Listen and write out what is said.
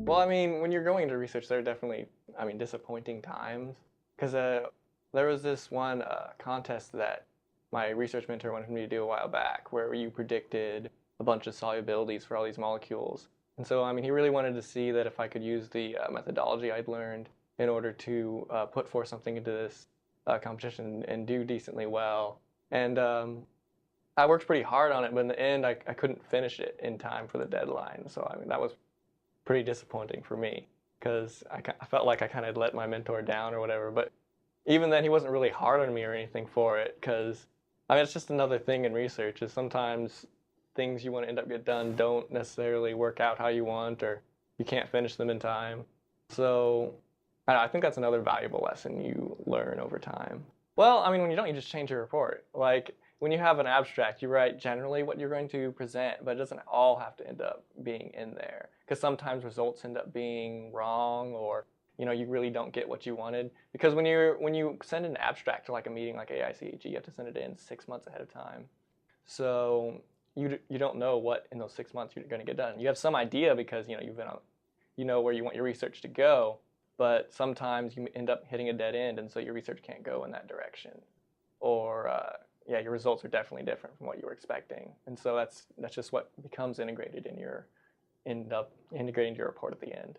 Well, I mean, when you're going into research, there are definitely, I mean, disappointing times. Because there was this one contest that my research mentor wanted me to do a while back where you predicted a bunch of solubilities for all these molecules. And so, I mean, he really wanted to see that if I could use the methodology I'd learned in order to put forth something into this competition and do decently well. And I worked pretty hard on it, but in the end, I couldn't finish it in time for the deadline. So, I mean, that was pretty disappointing for me because I felt like I kind of let my mentor down or whatever. But even then, he wasn't really hard on me or anything for it because, I mean, it's just another thing in research is sometimes things you want to end up get done don't necessarily work out how you want or you can't finish them in time. So I think that's another valuable lesson you learn over time. Well, I mean, when you don't, you just change your report. Like when you have an abstract, you write generally what you're going to present, but it doesn't all have to end up being in there because sometimes results end up being wrong or you really don't get what you wanted because when you send an abstract to like a meeting like AICHE, you have to send it in 6 months ahead of time. So you don't know what in those 6 months you're going to get done. You have some idea because you've been on, you know where you want your research to go, but sometimes you end up hitting a dead end, and so your research can't go in that direction, or yeah, your results are definitely different from what you were expecting, and so that's just what becomes integrated in your end up integrating your report at the end.